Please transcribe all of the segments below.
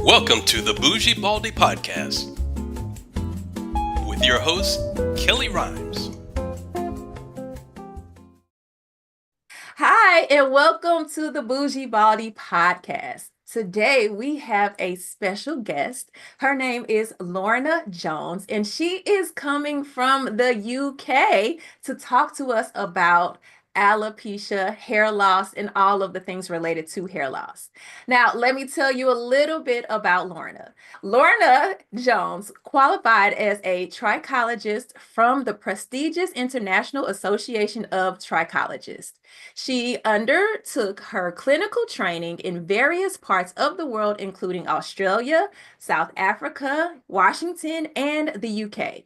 Welcome to the Bougie Baldie podcast with your host, Kellie Rhymes. Hi, and welcome to the Bougie Baldie podcast. Today we have a special guest. Her name is Lorna Jones, and she is coming from the UK to talk to us about alopecia, hair loss, and all of the things related to hair loss. Now, let me tell you a little bit about Lorna. Lorna Jones qualified as a trichologist from the prestigious International Association of Trichologists. She undertook her clinical training in various parts of the world, including Australia, South Africa, Washington, and the UK.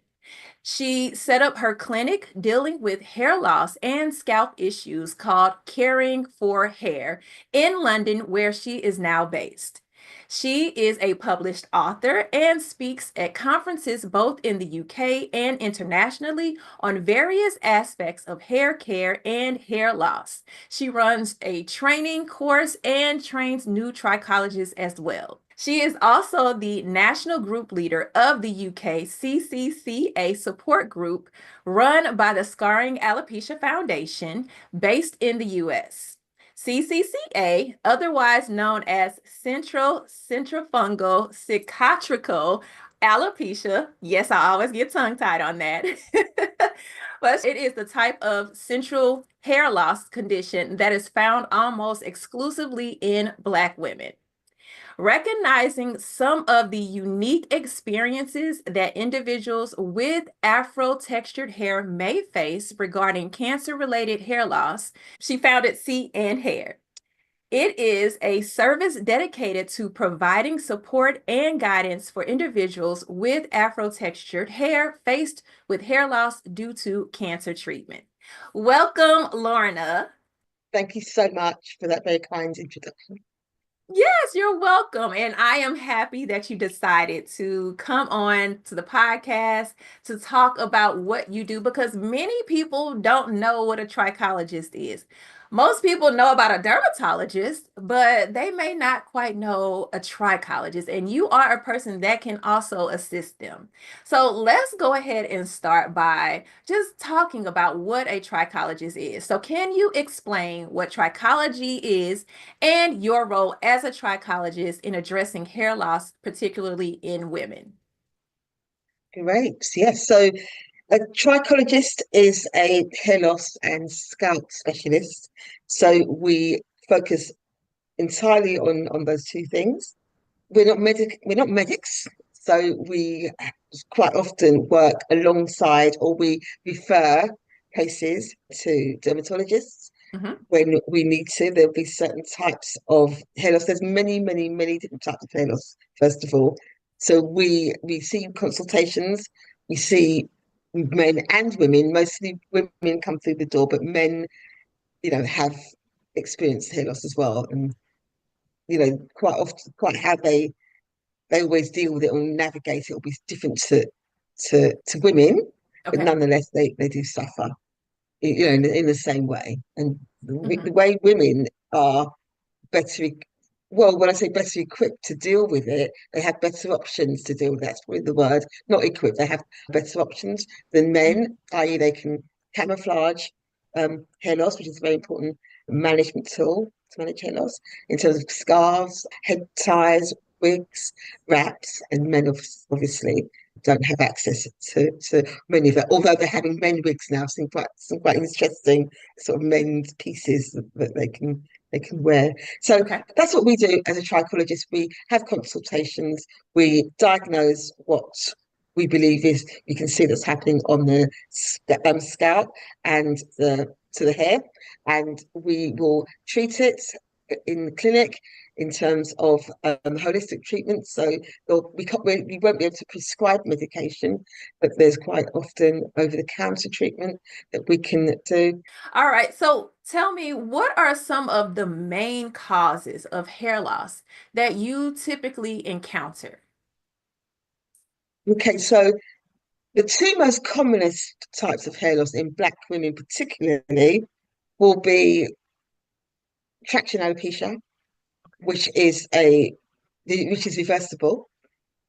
She set up her clinic dealing with hair loss and scalp issues called Caring for Hair in London, where she is now based. She is a published author and speaks at conferences both in the UK and internationally on various aspects of hair care and hair loss. She runs a training course and trains new trichologists as well. She is also the national group leader of the UK CCCA support group run by the Scarring Alopecia Foundation based in the US. CCCA, otherwise known as Centrofungal Cicatricial Alopecia. Yes, I always get tongue-tied on that. But it is the type of central hair loss condition that is found almost exclusively in Black women. Recognizing some of the unique experiences that individuals with Afro-textured hair may face regarding cancer-related hair loss, she founded C and Hair. It is a service dedicated to providing support and guidance for individuals with Afro-textured hair faced with hair loss due to cancer treatment. Welcome, Lorna. Thank you so much for that very kind introduction. Yes, you're welcome. And I am happy that you decided to come on to the podcast to talk about what you do because many people don't know what a trichologist is. Most people know about a dermatologist, but they may not quite know a trichologist. And you are a person that can also assist them. So let's go ahead and start by just talking about what a trichologist is. So, can you explain what trichology is and your role as a trichologist in addressing hair loss, particularly in women? Great. Yes. So a trichologist is a hair loss and scalp specialist. So we focus entirely on those two things. We're not medics. So we quite often work alongside or we refer cases to dermatologists Mhm. when we need to. There'll be certain types of hair loss. There's many different types of hair loss, first of all. So we see consultations, we see men and women, mostly women come through the door, but men, have experienced hair loss as well. And, quite often, quite how they always deal with it or navigate it will be different to women, but Okay. nonetheless they do suffer, in the same way. And the Mhm. way women are better, well, when I say better equipped to deal with it, they have better options to deal with it. That's probably the word, not equipped. They have better options than men, i.e., they can camouflage hair loss, which is a very important management tool to manage hair loss in terms of scarves, head ties, wigs, wraps, and men obviously don't have access to many of that. Although they're having men wigs now, some quite interesting sort of men's pieces that they can wear. So Okay. that's what we do as a trichologist. We have consultations, we diagnose what we believe is you can see that's happening on the scalp and the hair, and we will treat it in the clinic in terms of holistic treatment. So we won't be able to prescribe medication, but there's quite often over-the-counter treatment that we can do. All right. So tell me, what are some of the main causes of hair loss that you typically encounter? Okay, so the two most commonest types of hair loss in Black women, particularly, will be traction alopecia, which is a which is reversible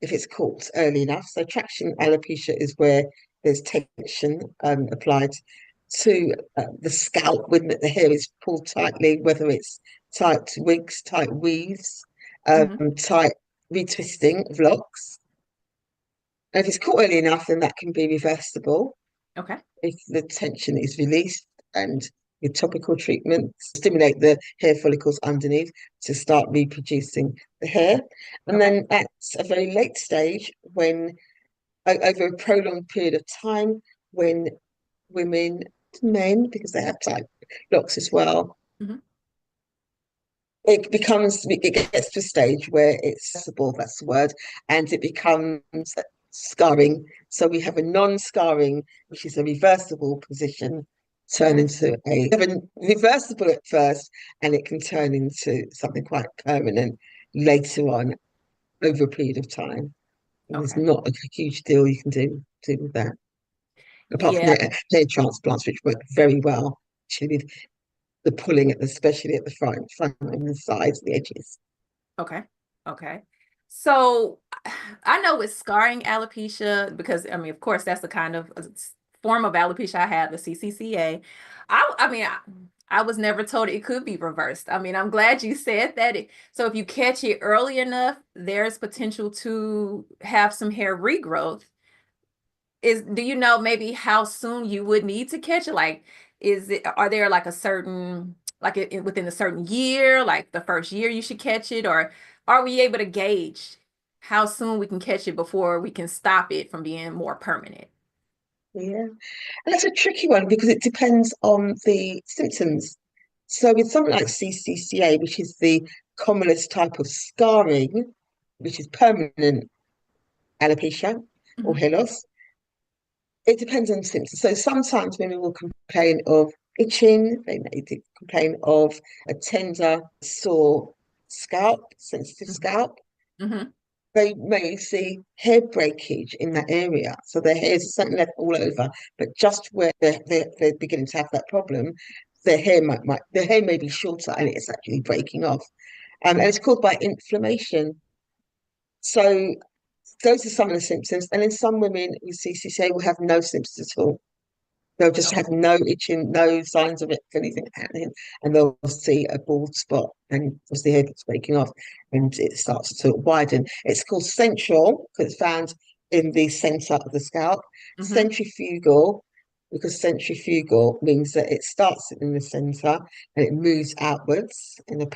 if it's caught early enough. So traction alopecia is where there's tension applied to the scalp when the hair is pulled tightly, whether it's tight wigs, tight weaves, Hmm. tight retwisting of locks. And if it's caught early enough, then that can be reversible Okay. if the tension is released and with topical treatments stimulate the hair follicles underneath to start reproducing the hair. And Okay. then at a very late stage, when over a prolonged period of time, when women, men, because they have tight locks as well, Hmm. it gets to a stage where it's accessible, that's the word, and it becomes scarring. So we have a non-scarring, which is a reversible position, turn Okay. into reversible at first, and it can turn into something quite permanent later on over a period of time. And there's Okay. not a huge deal you can do with that, apart from Yeah. hair transplants, which work very well, actually, with the pulling, especially at the front and the sides, the edges. Okay. Okay. So I know with scarring alopecia, because I mean, of course, that's the kind of form of alopecia I have, the CCCA. I mean, I was never told it could be reversed. I mean, I'm glad you said that. So if you catch it early enough, there's potential to have some hair regrowth. Do you know maybe how soon you would need to catch it? Like, are there like a certain, like within a certain year, like the first year you should catch it, or are we able to gauge how soon we can catch it before we can stop it from being more permanent? Yeah. And that's a tricky one because it depends on the symptoms. So with something like CCCA, which is the commonest type of scarring, which is permanent alopecia or Hmm. hair loss, it depends on symptoms. So sometimes women will complain of itching, they may complain of a tender, sore scalp, sensitive scalp. Hmm. They may see hair breakage in that area. So their hair is certainly left all over, but just where they're beginning to have that problem, their hair may be shorter and it's actually breaking off. And it's caused by inflammation. So those are some of the symptoms. And then some women with CCCA will have no symptoms at all. They'll just have no itching, no signs of it, anything happening, and they'll see a bald spot, and as the hair gets breaking off, and it starts to widen. It's called central because it's found in the center of the scalp. Hmm. Centrifugal because centrifugal means that it starts in the center and it moves outwards in a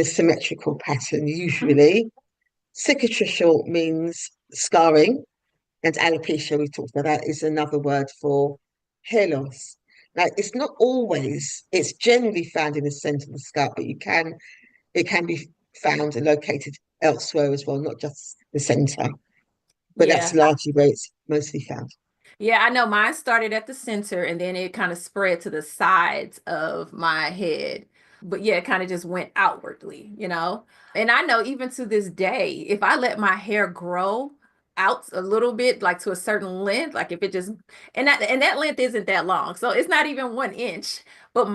symmetrical pattern Hmm. usually. Cicatricial means scarring, and alopecia, we talked about that, is another word for hair loss. Now, it's generally found in the center of the scalp, but it can be found and located elsewhere as well, not just the center. But that's Yeah. largely where it's mostly found. Yeah, I know mine started at the center and then it kind of spread to the sides of my head. But yeah, it kind of just went outwardly, you know? And I know even to this day, if I let my hair grow out a little bit, like to a certain length, like if it just and that length isn't that long. So it's not even 1 inch, but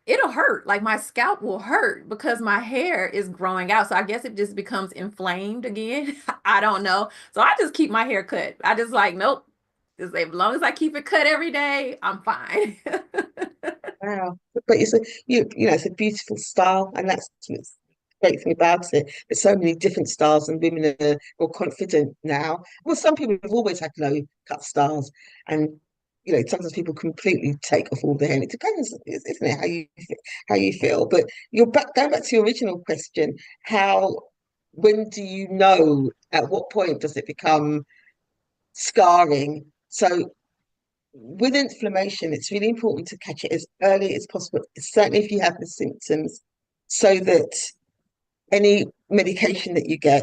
it'll hurt. Like my scalp will hurt because my hair is growing out. So I guess it just becomes inflamed again. I don't know. So I just keep my hair cut. I just like, nope. Just as long as I keep it cut every day, I'm fine. Wow. But it's a beautiful style, and that's what's the great thing about it. There's so many different styles, and women are more confident now. Well, some people have always had low cut styles, and sometimes people completely take off all the hair. It depends, isn't it, how you feel. But going back to your original question, when do you know? At what point does it become scarring? So with inflammation, it's really important to catch it as early as possible, certainly if you have the symptoms, so that any medication that you get,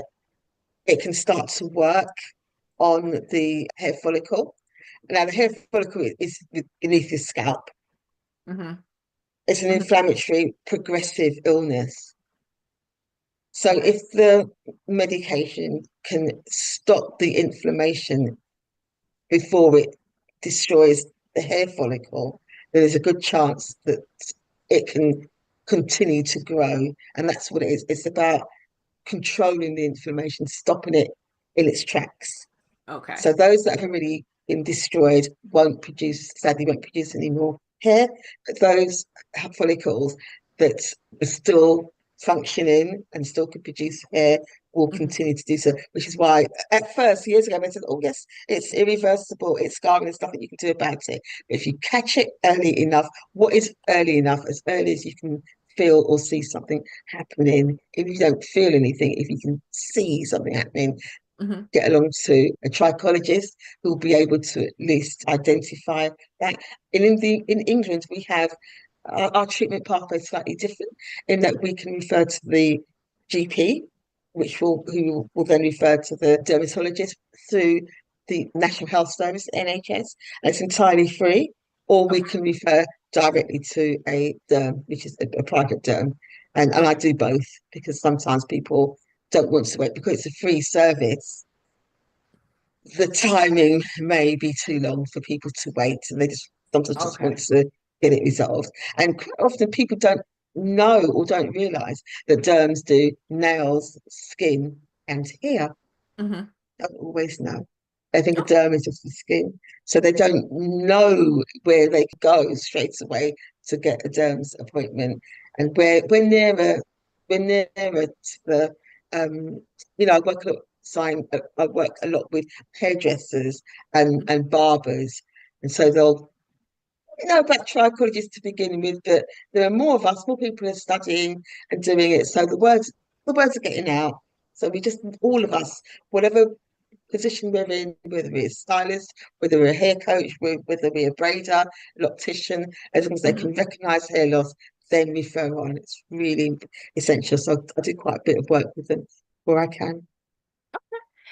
it can start to work on the hair follicle. Now, the hair follicle is beneath the scalp. Hmm. It's an Hmm. inflammatory progressive illness. So Okay. if the medication can stop the inflammation before it destroys the hair follicle, then there's a good chance that it can continue to grow. And that's what it is. It's about controlling the inflammation, stopping it in its tracks. Okay. So those that have already been destroyed sadly won't produce any more hair. But those follicles that are still functioning and still can produce hair will Mhm. continue to do so, which is why at first, years ago, I said, oh yes, it's irreversible, it's scarring, there's nothing you can do about it. But if you catch it early enough, what is early enough? As early as you can feel or see something happening. If you don't feel anything, if you can see something happening, Mhm. get along to a trichologist who will be able to at least identify that. And in England, we have our treatment pathway is slightly different in that we can refer to the GP, who will then refer to the dermatologist through the National Health Service, NHS, and it's entirely free. Or we Okay. can refer directly to a derm, which is a private derm. And I Okay. do both because sometimes people don't want to wait because it's a free service. The timing may be too long for people to wait, and they just sometimes just want Okay. to get it resolved. And quite often people don't know or don't realise that derms do nails, skin, and hair. Mhm. Don't always know. They think a Okay. derm is just the skin, so they don't know where they go straight away to get a derm's appointment. And we're nearer to the um, I work a lot. I work a lot with hairdressers and barbers, and so they'll know about trichologists to begin with, but there are more of us, more people are studying and doing it. So the words are getting out. So we just all of us, whatever position we're in, whether we're a stylist, whether we're a hair coach, whether we're a braider, loctician, as long as they Mhm. can recognise hair loss, then refer on. It's really essential. So I do quite a bit of work with them where I can.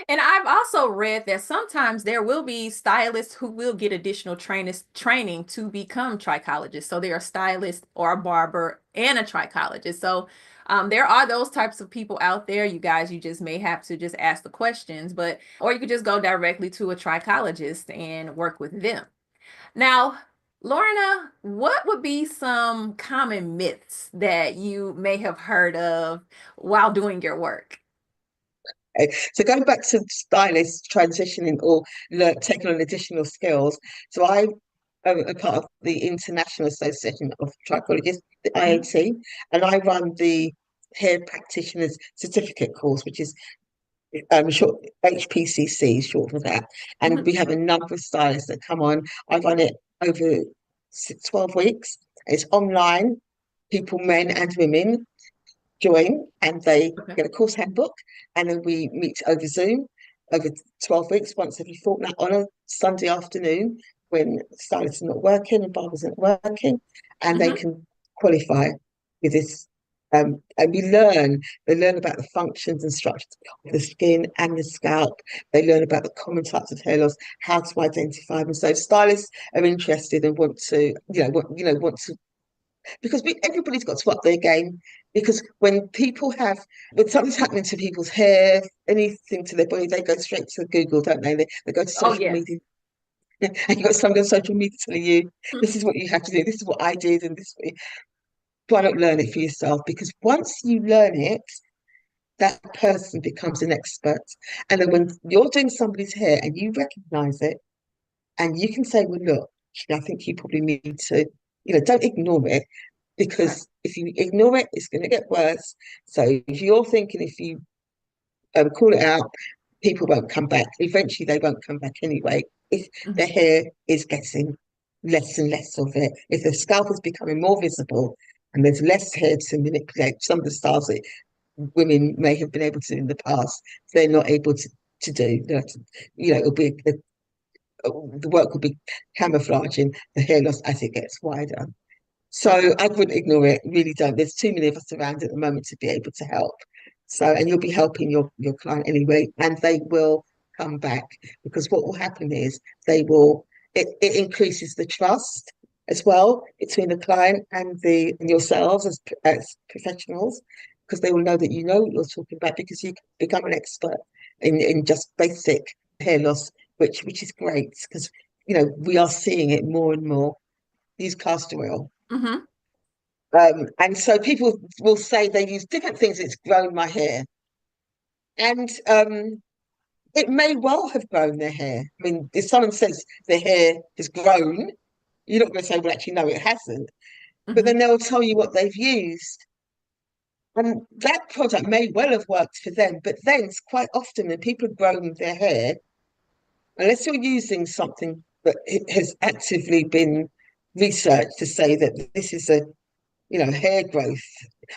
And I've also read that sometimes there will be stylists who will get additional training to become trichologists. So they're a stylist or a barber and a trichologist. So there are those types of people out there. You guys, you just may have to just ask the questions, or you could just go directly to a trichologist and work with them. Now, Lorna, what would be some common myths that you may have heard of while doing your work? Okay. So going back to stylist transitioning or taking on additional skills. So I am a part of the International Association of Trichologists, the Mhm. IAT, and I run the Hair Practitioners Certificate course, which is short HPCC, short for that. And Mhm. we have a number of stylists that come on. I run it over 12 weeks. It's online. People, men and women, join and they Okay. get a course handbook, and then we meet over Zoom over 12 weeks, once every fortnight on a Sunday afternoon when stylists are not working and barbers aren't working, and they Mhm. can qualify with this. And they learn about the functions and structures of the skin and the scalp. They learn about the common types of hair loss, how to identify them. So if stylists are interested and want to, want to because everybody's got to up their game. Because when something's happening to people's hair, anything to their body, they go straight to Google, don't they? They go to Oh, social yes. media, and you've got somebody on social media telling you, this is what you have to do, this is what I did, and this. Why not learn it for yourself? Because once you learn it, that person becomes an expert. And then when you're doing somebody's hair and you recognize it, and you can say, well, look, I think you probably need to, don't ignore it, Right. because if you ignore it, it's going to get worse. So if you're thinking if you call it out, people won't come back. Eventually, they won't come back anyway. If the Mhm. hair is getting less and less of it, if the scalp is becoming more visible and there's less hair to manipulate, some of the styles that women may have been able to in the past, they're not able to do. It'll be the work will be camouflaging the hair loss as it gets wider. So Okay. I wouldn't ignore it. Really don't. There's too many of us around at the moment to be able to help. So, and you'll be helping your client anyway, and they will come back, because what will happen is it increases the trust as well between the client and yourselves as professionals, because they will know that you know what you're talking about, because you become an expert in just basic hair loss, which is great, because we are seeing it more and more. Use castor oil. Mhm. And so people will say they use different things. It's grown my hair, and it may well have grown their hair. I mean, if someone says their hair has grown, you're not going to say, well, actually, no, it hasn't. But Hmm. then they'll tell you what they've used. And that product may well have worked for them. But then it's quite often when people have grown their hair, unless you're using something that it has actively been researched to say that this is a, hair growth.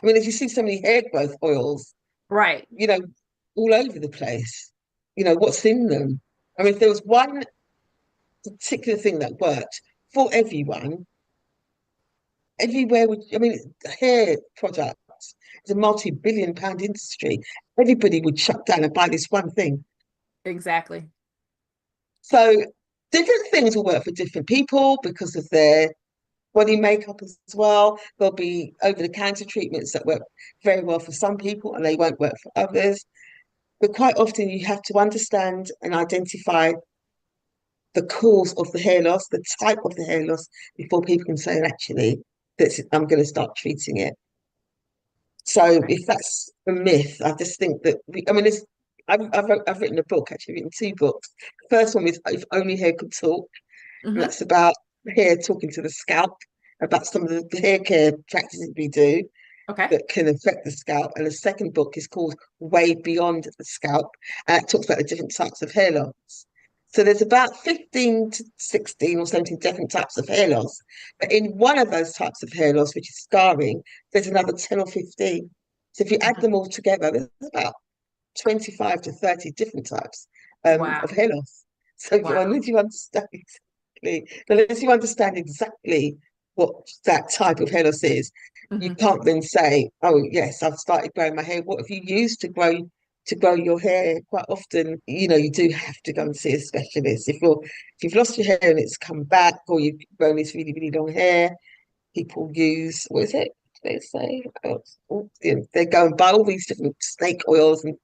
I mean, if you see so many hair growth oils, Right. you know, all over the place, what's in them? I mean, if there was one particular thing that worked for everyone, everywhere would, I mean, hair products is a multi-billion pound industry. Everybody would shut down and buy this one thing. Exactly. So different things will work for different people because of their body makeup as well. There'll be over-the-counter treatments that work very well for some people and they won't work for others. But quite often you have to understand and identify the cause of the hair loss, the type of the hair loss, before people can say, actually, I'm going to start treating it. So Okay. if that's a myth, I just think that I mean, I've written a book, actually written two books. The first one is If Only Hair Could Talk, and Hmm. that's about hair talking to the scalp, about some of the hair care practices we do Okay. that can affect the scalp. And the second book is called Way Beyond the Scalp, and it talks about the different types of hair loss. So there's about 15 to 16 or 17 different types of hair loss. But in one of those types of hair loss, which is scarring, there's another 10 or 15. So if you add Hmm. them all together, there's about 25 to 30 different types of Wow. hair loss. So Wow. unless you understand exactly what that type of hair loss is, you Hmm. can't then say, "Oh, yes, I've started growing my hair." What have you used to grow your hair? Quite often, you do have to go and see a specialist. If you've lost your hair and it's come back, or you've grown this really, really long hair, people use, what is it? They say, they go and buy all these different snake oils and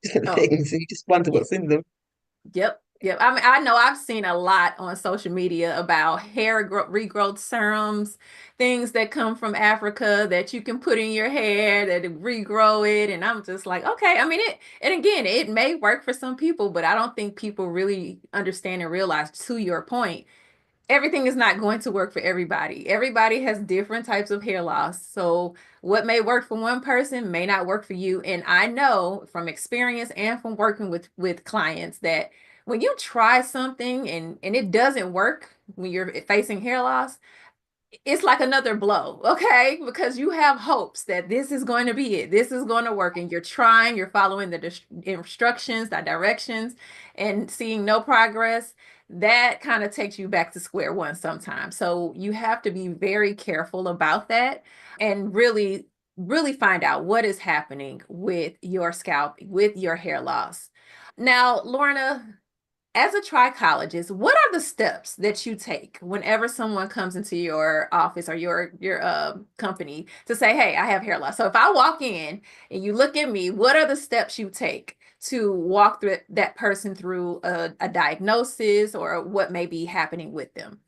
different Oh, things, and you just wonder yeah. what's in them. Yep. Yep. I mean, I know I've seen a lot on social media about regrowth serums, things that come from Africa that you can put in your hair that regrow it. And I'm just like, okay. I mean, and again, it may work for some people, but I don't think people really understand and realize, to your point, everything is not going to work for everybody. Everybody has different types of hair loss. So what may work for one person may not work for you. And I know from experience and from working with clients that when you try something and it doesn't work when you're facing hair loss, it's like another blow, okay? Because you have hopes that this is going to be it. This is going to work. And you're trying, you're following the instructions, the directions, and seeing no progress. That kind of takes you back to square one sometimes. So you have to be very careful about that and really, really find out what is happening with your scalp, with your hair loss. Now, Lorna, as a trichologist, what are the steps that you take whenever someone comes into your office or your company to say, "Hey, I have hair loss"? So if I walk in and you look at me, what are the steps you take to walk through that person through a diagnosis or what may be happening with them?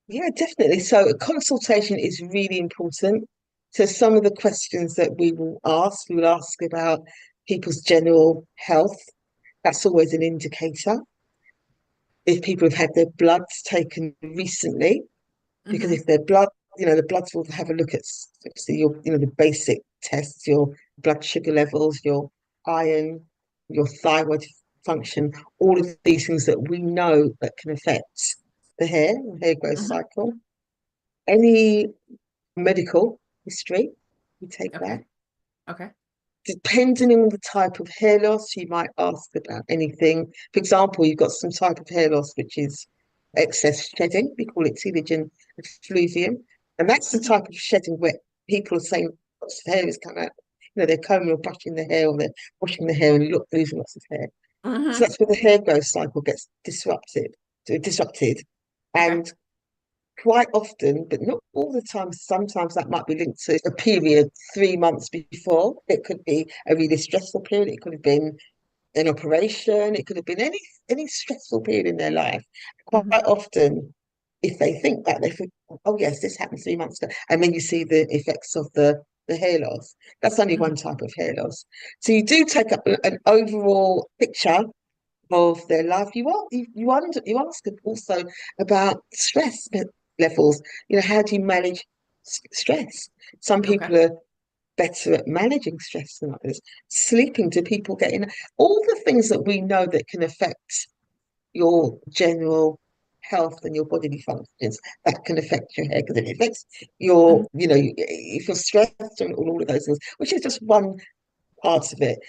Yeah, definitely. So a consultation is really important. So some of the questions that we will ask about people's general health. That's always an indicator. If people have had their bloods taken recently, because Hmm. if their blood, the bloods will have a look at obviously your, the basic tests, your blood sugar levels, your iron, your thyroid function, all of these things that we know that can affect the hair growth Hmm. cycle. Any medical history, we take that. Okay. Okay. Depending on the type of hair loss, you might ask about anything. For example, you've got some type of hair loss which is excess shedding. We call it telogen effluvium. And that's the type of shedding where people are saying lots of hair is coming out. They're combing or brushing their hair or they're washing their hair and losing lots of hair. So Hmm. that's where the hair growth cycle gets disrupted. Okay. And quite often, but not all the time. Sometimes that might be linked to a period 3 months before. It could be a really stressful period. It could have been an operation. It could have been any stressful period in their life. Quite Hmm. often, if they think back, they think, oh yes, this happened 3 months ago, and then you see the effects of the hair loss. That's only Mhm. one type of hair loss. So you do take up an overall picture of their life. You ask them also about stress levels. How do you manage stress? Some Okay. people are better at managing stress than others. Sleeping, do people get in? All the things that we know that can affect your general health and your bodily functions, that can affect your hair because it affects Mhm. if you're stressed and all of those things, which is just one part of it.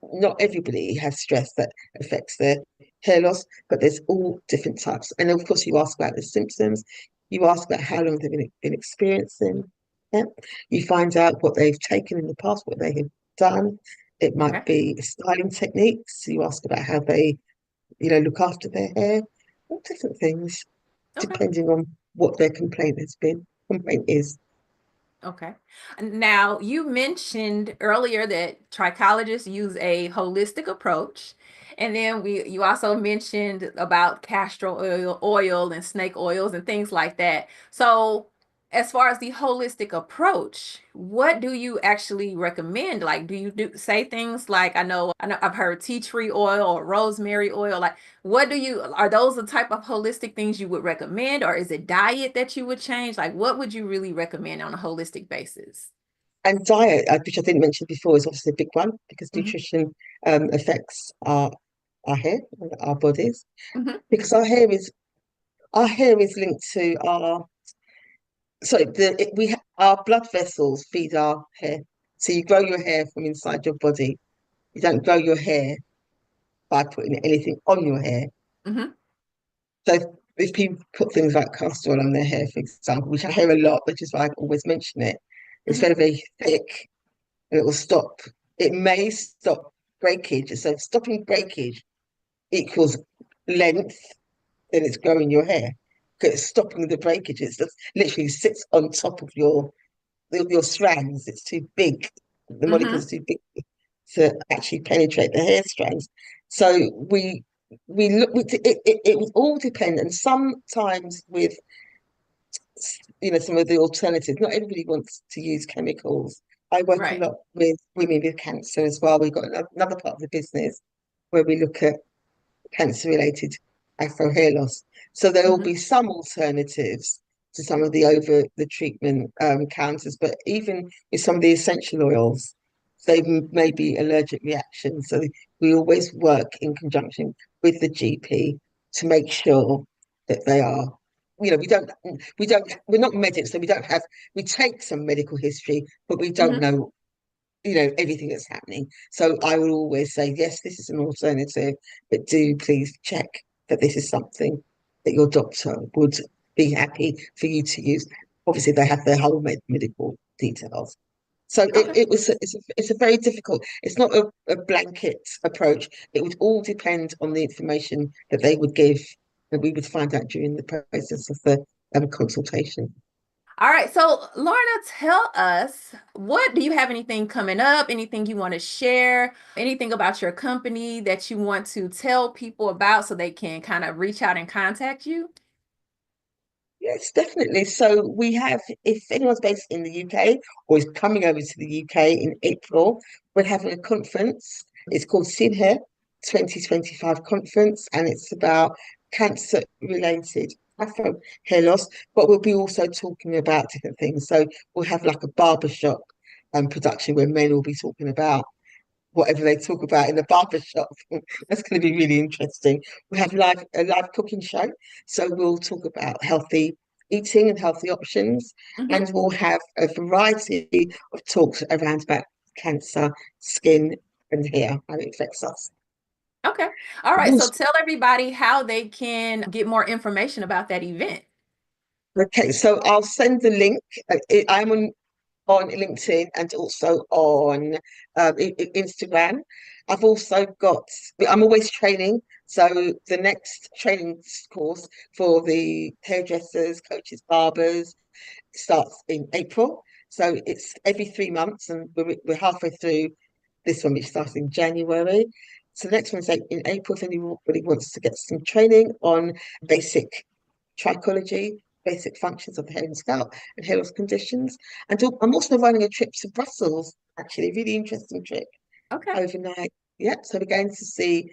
Not everybody has stress that affects their hair loss, but there's all different types. And of course, you ask about the symptoms, you ask about how long they've been experiencing it, you find out what they've taken in the past, what they have done. It Okay. might be styling techniques. You ask about how they, look after their hair, all different things, Okay. depending on what their complaint is. Okay. Now, you mentioned earlier that trichologists use a holistic approach. And then you also mentioned about castor oil and snake oils and things like that. So, as far as the holistic approach, what do you actually recommend? Like, do you say things like, I know I've heard tea tree oil or rosemary oil. Like, are those the type of holistic things you would recommend, or is it diet that you would change? Like, what would you really recommend on a holistic basis? And diet, which I didn't mention before, is obviously a big one because Hmm. nutrition affects our hair, and our bodies, Hmm. because our hair is linked to our so our blood vessels feed our hair. So you grow your hair from inside your body. You don't grow your hair by putting anything on your hair. Hmm. So if people put things like castor oil on their hair, for example, which I hear a lot, which is why I always mention it, it's Hmm. very, very thick and it will stop. It may stop breakage. So stopping breakage equals length, then it's growing your hair. Because it's stopping the breakage. It's just literally sits on top of your strands. It's too big. The molecules Hmm. are too big to actually penetrate the hair strands. So we look. It would all depend, and sometimes with some of the alternatives. Not everybody wants to use chemicals. I work a Right. lot with women with cancer as well. We've got another part of the business where we look at cancer-related afro hair loss. So there will Hmm. be some alternatives to some of the over the treatment counters, but even with some of the essential oils, they may be allergic reactions. So we always work in conjunction with the GP to make sure that they are. We're not medics, so we take some medical history, but we don't Hmm. know everything that's happening. So I will always say, yes, this is an alternative, but do please check that this is something that your doctor would be happy for you to use. Obviously, they have their whole medical details. So Okay. it's a very difficult. It's not a blanket approach. It would all depend on the information that they would give, that we would find out during the process of the consultation. All right. So, Lorna, tell us, what do you have anything coming up? Anything you want to share? Anything about your company that you want to tell people about so they can kind of reach out and contact you? Yes, definitely. So we have, if anyone's based in the UK or is coming over to the UK in April, we're having a conference. It's called SINHE 2025 conference, and it's about cancer-related Afro hair loss, but we'll be also talking about different things. So we'll have like a barbershop production where men will be talking about whatever they talk about in the barber shop. That's going to be really interesting. We have a live cooking show, so we'll talk about healthy eating and healthy options, Hmm. and we'll have a variety of talks around about cancer, skin, and hair, how it affects us. Okay. All right. So, tell everybody how they can get more information about that event. Okay, so I'll send the link. I'm on LinkedIn and also on Instagram. I've also I'm always training. So the next training course for the hairdressers, coaches, barbers starts in April. So it's every 3 months, and we're halfway through this one, which starts in January. So the next one's in April if anybody wants to get some training on basic trichology, basic functions of the hair and scalp, and hair loss conditions. And I'm also running a trip to Brussels, actually, a really interesting trip Okay. overnight. Yep, so we're going to see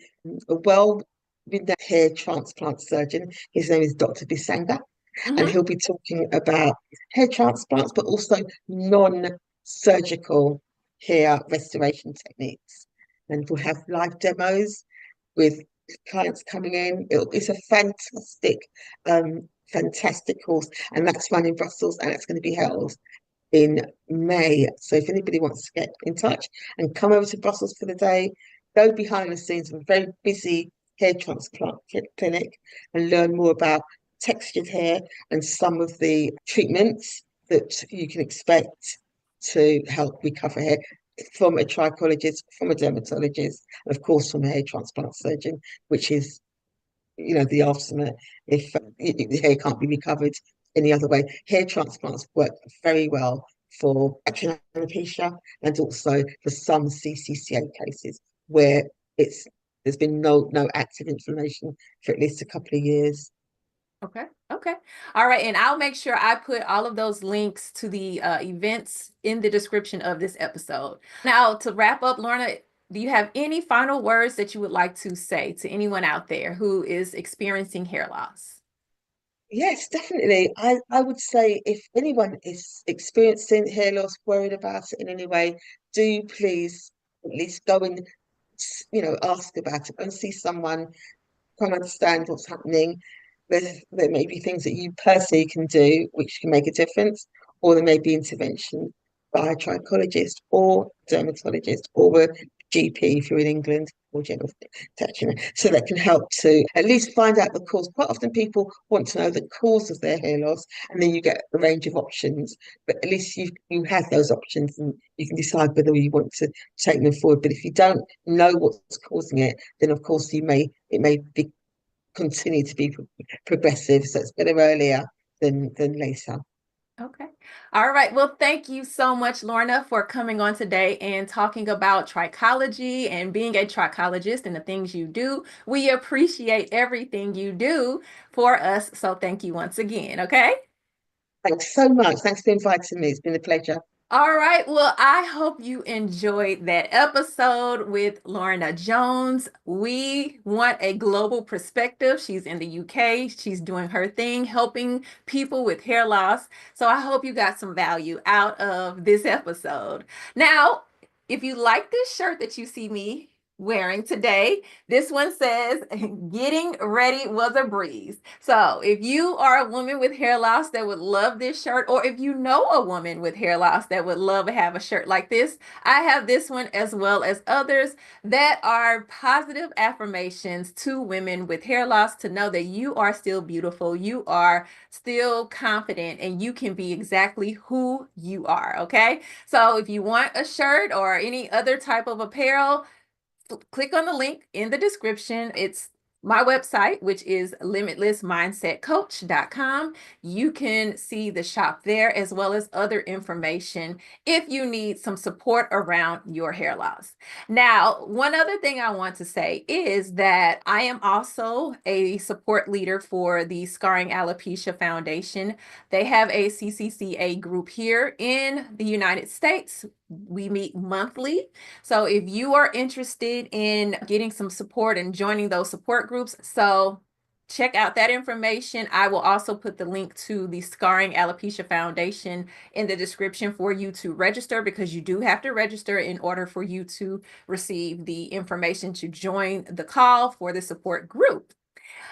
a well-renowned hair transplant surgeon. His name is Dr. Bisanga, and Hmm. he'll be talking about hair transplants, but also non-surgical hair restoration techniques. And we'll have live demos with clients coming in. It's a fantastic course, and that's run in Brussels, and it's going to be held in May. So if anybody wants to get in touch and come over to Brussels for the day, go behind the scenes of a very busy hair transplant clinic and learn more about textured hair and some of the treatments that you can expect to help recover hair from a trichologist, from a dermatologist, and of course from a hair transplant surgeon, which is the ultimate if the hair can't be recovered any other way. Hair transplants work very well for alopecia and also for some CCCA cases where there's been no active inflammation for at least a couple of years. Okay. Okay. All right. And I'll make sure I put all of those links to the events in the description of this episode. Now, to wrap up, Lorna, do you have any final words that you would like to say to anyone out there who is experiencing hair loss? Yes, definitely. I would say if anyone is experiencing hair loss, worried about it in any way, do please at least go and ask about it and see someone, try and understand what's happening. There may be things that you personally can do which can make a difference, or there may be intervention by a trichologist or dermatologist or a GP if you're in England or general practitioner, so that can help to at least find out the cause. Quite often people want to know the cause of their hair loss, and then you get a range of options. But at least you have those options, and you can decide whether you want to take them forward. But if you don't know what's causing it, then of course it may be continue to be progressive. So it's better earlier than later. Okay. All right. Well, thank you so much, Lorna, for coming on today and talking about trichology and being a trichologist and the things you do. We appreciate everything you do for us. So thank you once again. Okay. Thanks so much. Thanks for inviting me. It's been a pleasure. All right. Well, I hope you enjoyed that episode with Lorna Jones. We want a global perspective. She's in the UK. She's doing her thing, helping people with hair loss. So I hope you got some value out of this episode. Now, if you like this shirt that you see me wearing today, this one says, "Getting ready was a breeze." So if you are a woman with hair loss that would love this shirt, or if you know a woman with hair loss that would love to have a shirt like this, I have this one as well as others that are positive affirmations to women with hair loss to know that you are still beautiful, you are still confident, and you can be exactly who you are. Okay. So if you want a shirt or any other type of apparel, click on the link in the description. It's my website, which is limitlessmindsetcoach.com. You can see the shop there as well as other information if you need some support around your hair loss. Now, one other thing I want to say is that I am also a support leader for the Scarring Alopecia Foundation. They have a CCCA group here in the United States. We meet monthly. So if you are interested in getting some support and joining those support groups, so check out that information. I will also put the link to the Scarring Alopecia Foundation in the description for you to register, because you do have to register in order for you to receive the information to join the call for the support group.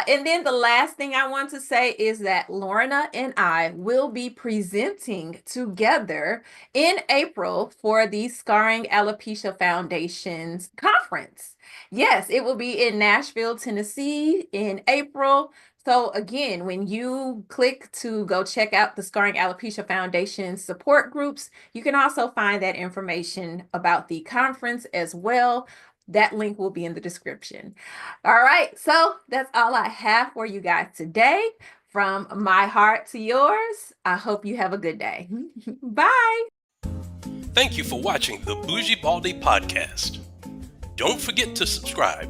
And then the last thing I want to say is that Lorna and I will be presenting together in April for the Scarring Alopecia Foundation's conference. Yes, it will be in Nashville, Tennessee in April. So again, when you click to go check out the Scarring Alopecia Foundation support groups, you can also find that information about the conference as well. That link will be in the description. All right, so that's all I have for you guys today. From my heart to yours, I hope you have a good day. Bye. Thank you for watching the Bougie Baldie podcast. Don't forget to subscribe